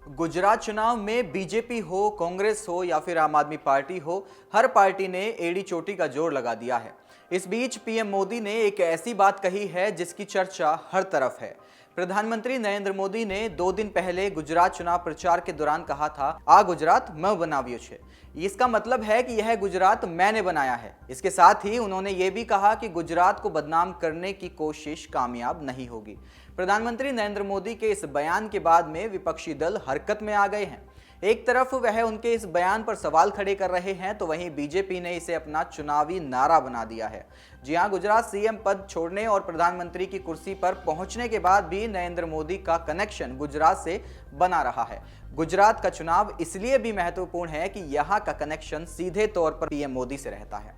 गुजरात चुनाव में बीजेपी हो, कांग्रेस हो या फिर आम आदमी पार्टी हो, हर पार्टी ने एड़ी चोटी का जोर लगा दिया है। इस बीच पीएम मोदी ने एक ऐसी बात कही है जिसकी चर्चा हर तरफ है। प्रधानमंत्री नरेंद्र मोदी ने 2 दिन पहले गुजरात चुनाव प्रचार के दौरान कहा था, आ गुजरात मैं बनाव्यो छे। इसका मतलब है कि यह गुजरात मैंने बनाया है। इसके साथ ही उन्होंने ये भी कहा कि गुजरात को बदनाम करने की कोशिश कामयाब नहीं होगी। प्रधानमंत्री नरेंद्र मोदी के इस बयान के बाद में विपक्षी दल हरकत में आ गए हैं। एक तरफ वह उनके इस बयान पर सवाल खड़े कर रहे हैं, तो वहीं बीजेपी ने इसे अपना चुनावी नारा बना दिया है। जी हां, गुजरात सीएम पद छोड़ने और प्रधानमंत्री की कुर्सी पर पहुंचने के बाद भी नरेंद्र मोदी का कनेक्शन गुजरात से बना रहा है। गुजरात का चुनाव इसलिए भी महत्वपूर्ण है कि यहां का कनेक्शन सीधे तौर पर पीएम मोदी से रहता है।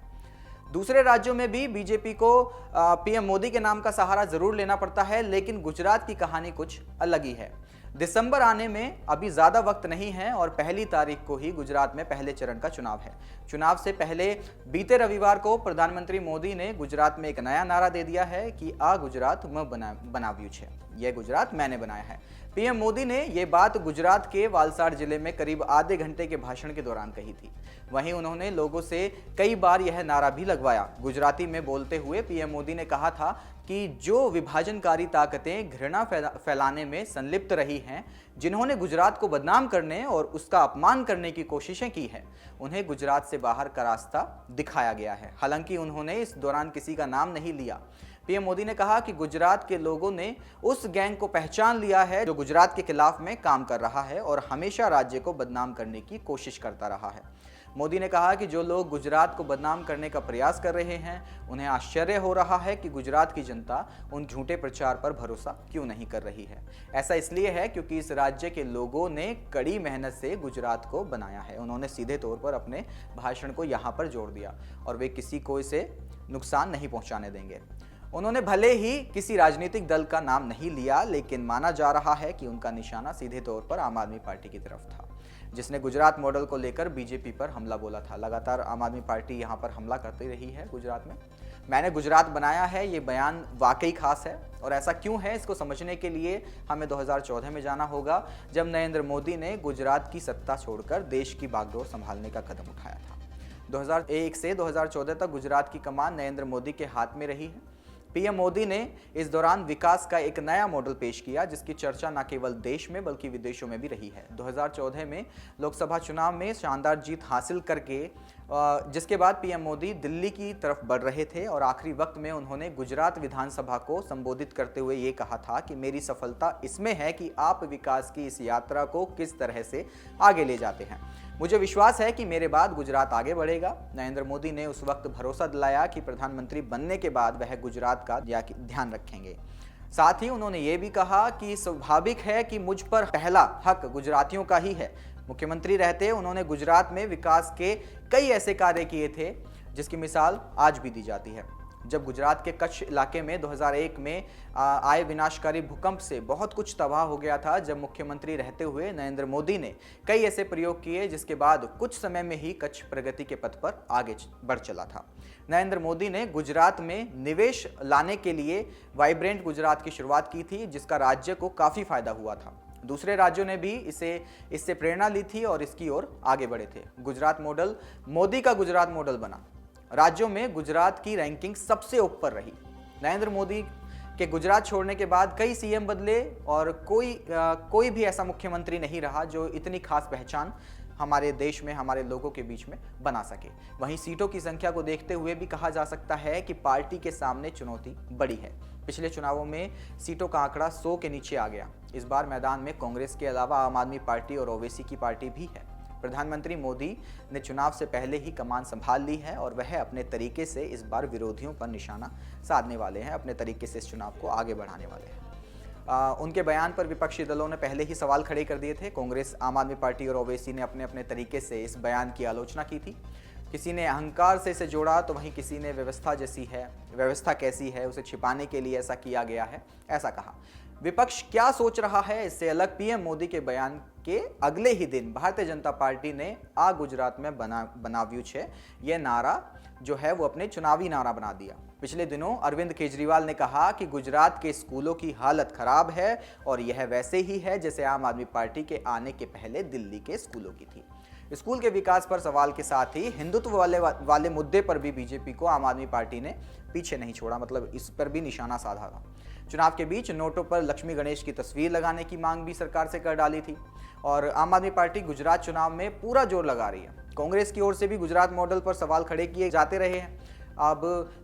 दूसरे राज्यों में भी बीजेपी को पीएम मोदी के नाम का सहारा जरूर लेना पड़ता है, लेकिन गुजरात की कहानी कुछ अलग ही है। दिसंबर आने में अभी ज्यादा वक्त नहीं है और 1 तारीख को ही गुजरात में पहले चरण का चुनाव है। चुनाव से पहले बीते रविवार को प्रधानमंत्री मोदी ने गुजरात में एक नया नारा दे दिया है कि आ गुजरात मैं बनाव्यू छे, यह गुजरात मैंने बनाया है। पीएम मोदी ने यह बात गुजरात के वालसाड जिले में करीब आधे घंटे के भाषण के दौरान कही थी। वहीं उन्होंने लोगों से कई बार यह नारा भी लगवाया। गुजराती में बोलते हुए पीएम मोदी ने कहा था कि जो विभाजनकारी ताकतें घृणा फैलाने में संलिप्त रही हैं, जिन्होंने गुजरात को बदनाम करने और उसका अपमान करने की कोशिशें की हैं, उन्हें गुजरात से बाहर का रास्ता दिखाया गया है। हालांकि उन्होंने इस दौरान किसी का नाम नहीं लिया। पीएम मोदी ने कहा कि गुजरात के लोगों ने उस गैंग को पहचान लिया है जो गुजरात के खिलाफ में काम कर रहा है और हमेशा राज्य को बदनाम करने की कोशिश करता रहा है। मोदी ने कहा कि जो लोग गुजरात को बदनाम करने का प्रयास कर रहे हैं, उन्हें आश्चर्य हो रहा है कि गुजरात की जनता उन झूठे प्रचार पर भरोसा क्यों नहीं कर रही है। ऐसा इसलिए है क्योंकि इस राज्य के लोगों ने कड़ी मेहनत से गुजरात को बनाया है। उन्होंने सीधे तौर पर अपने भाषण को यहाँ पर जोड़ दिया और वे किसी को इसे नुकसान नहीं पहुँचाने देंगे। उन्होंने भले ही किसी राजनीतिक दल का नाम नहीं लिया, लेकिन माना जा रहा है कि उनका निशाना सीधे तौर पर आम आदमी पार्टी की तरफ था, जिसने गुजरात मॉडल को लेकर बीजेपी पर हमला बोला था। लगातार आम आदमी पार्टी यहां पर हमला करती रही है गुजरात में। मैंने गुजरात बनाया है, ये बयान वाकई खास है और ऐसा क्यों है, इसको समझने के लिए हमें 2014 में जाना होगा, जब नरेंद्र मोदी ने गुजरात की सत्ता छोड़कर देश की बागडोर संभालने का कदम उठाया था। 2001 से 2014 तक गुजरात की कमान नरेंद्र मोदी के हाथ में रही है। पीएम मोदी ने इस दौरान विकास का एक नया मॉडल पेश किया, जिसकी चर्चा न केवल देश में बल्कि विदेशों में भी रही है। 2014 में लोकसभा चुनाव में शानदार जीत हासिल करके जिसके बाद पीएम मोदी दिल्ली की तरफ बढ़ रहे थे और आखिरी वक्त में उन्होंने गुजरात विधानसभा को संबोधित करते हुए ये कहा था कि मेरी सफलता इसमें है कि आप विकास की इस यात्रा को किस तरह से आगे ले जाते हैं। मुझे विश्वास है कि मेरे बाद गुजरात आगे बढ़ेगा। नरेंद्र मोदी ने उस वक्त भरोसा दिलाया कि प्रधानमंत्री बनने के बाद वह गुजरात का ध्यान रखेंगे। साथ ही उन्होंने ये भी कहा कि स्वाभाविक है कि मुझ पर पहला हक गुजरातियों का ही है। मुख्यमंत्री रहते उन्होंने गुजरात में विकास के कई ऐसे कार्य किए थे जिसकी मिसाल आज भी दी जाती है। जब गुजरात के कच्छ इलाके में 2001 में आए विनाशकारी भूकंप से बहुत कुछ तबाह हो गया था, जब मुख्यमंत्री रहते हुए नरेंद्र मोदी ने कई ऐसे प्रयोग किए जिसके बाद कुछ समय में ही कच्छ प्रगति के पथ पर आगे बढ़ चला था। नरेंद्र मोदी ने गुजरात में निवेश लाने के लिए वाइब्रेंट गुजरात की शुरुआत की थी, जिसका राज्य को काफ़ी फायदा हुआ था। दूसरे राज्यों ने भी इससे प्रेरणा ली थी और इसकी ओर आगे बढ़े थे। गुजरात मॉडल मोदी का गुजरात मॉडल बना। राज्यों में गुजरात की रैंकिंग सबसे ऊपर रही। नरेंद्र मोदी के गुजरात छोड़ने के बाद कई सीएम बदले और कोई भी ऐसा मुख्यमंत्री नहीं रहा जो इतनी खास पहचान हमारे देश में हमारे लोगों के बीच में बना सके। वहीं सीटों की संख्या को देखते हुए भी कहा जा सकता है कि पार्टी के सामने चुनौती बड़ी है। पिछले चुनावों में सीटों का आंकड़ा 100 के नीचे आ गया। इस बार मैदान में कांग्रेस के अलावा आम आदमी पार्टी और ओवैसी की पार्टी भी है। प्रधानमंत्री मोदी ने चुनाव से पहले ही कमान संभाल ली है और वह अपने तरीके से इस बार विरोधियों पर निशाना साधने वाले हैं, अपने तरीके से इस चुनाव को आगे बढ़ाने वाले हैं। उनके बयान पर विपक्षी दलों ने पहले ही सवाल खड़े कर दिए थे। कांग्रेस, आम आदमी पार्टी और ओवैसी ने अपने अपने तरीके से इस बयान की आलोचना की थी। किसी ने अहंकार से इसे जोड़ा तो वहीं किसी ने व्यवस्था जैसी है, व्यवस्था कैसी है, उसे छिपाने के लिए ऐसा किया गया है, ऐसा कहा। विपक्ष क्या सोच रहा है, इससे अलग पीएम मोदी के बयान के अगले ही दिन भारतीय जनता पार्टी ने आ गुजरात में बनाव्यू छे यह नारा जो है वो अपने चुनावी नारा बना दिया। पिछले दिनों अरविंद केजरीवाल ने कहा कि गुजरात के स्कूलों की हालत खराब है और यह वैसे ही है जैसे आम आदमी पार्टी के आने के पहले दिल्ली के स्कूलों की थी। स्कूल के विकास पर सवाल के साथ ही हिंदुत्व वाले मुद्दे पर भी बीजेपी को आम आदमी पार्टी ने पीछे नहीं छोड़ा, मतलब इस पर भी निशाना साधा था। चुनाव के बीच नोटों पर लक्ष्मी गणेश की तस्वीर लगाने की मांग भी सरकार से कर डाली थी और आम आदमी पार्टी गुजरात चुनाव में पूरा जोर लगा रही है। कांग्रेस की ओर से भी गुजरात मॉडल पर सवाल खड़े किए जाते रहे हैं। अब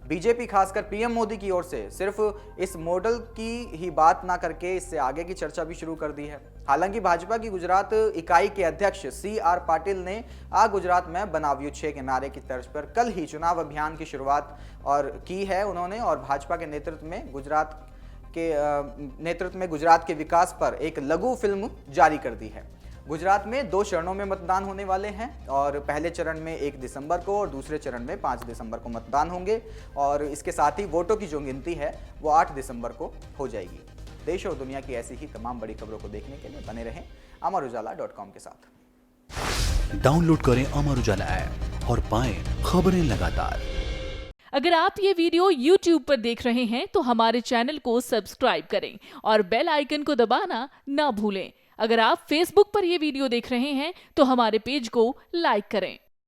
बीजेपी खासकर पीएम मोदी की ओर से सिर्फ इस मॉडल की ही बात ना करके इससे आगे की चर्चा भी शुरू कर दी है। हालांकि भाजपा की गुजरात इकाई के अध्यक्ष CR पाटिल ने आ गुजरात में बनाव्यू 6 के नारे की तर्ज पर कल ही चुनाव अभियान की शुरुआत की है उन्होंने, और भाजपा के नेतृत्व में गुजरात के विकास पर एक लघु फिल्म जारी कर दी है। गुजरात में 2 चरणों में मतदान होने वाले हैं और पहले चरण में 1 दिसंबर को और दूसरे चरण में 5 दिसंबर को मतदान होंगे और इसके साथ ही वोटों की जो गिनती है वो 8 दिसंबर को हो जाएगी। देश और दुनिया की ऐसी ही तमाम बड़ी खबरों को देखने के लिए बने रहें अमरउजाला.com के साथ। डाउनलोड करें अमर उजाला ऐप और पाएं खबरें लगातार। अगर आप ये वीडियो YouTube पर देख रहे हैं तो हमारे चैनल को सब्सक्राइब करें और बेल आइकन को दबाना ना भूलें। अगर आप Facebook पर ये वीडियो देख रहे हैं तो हमारे पेज को लाइक करें।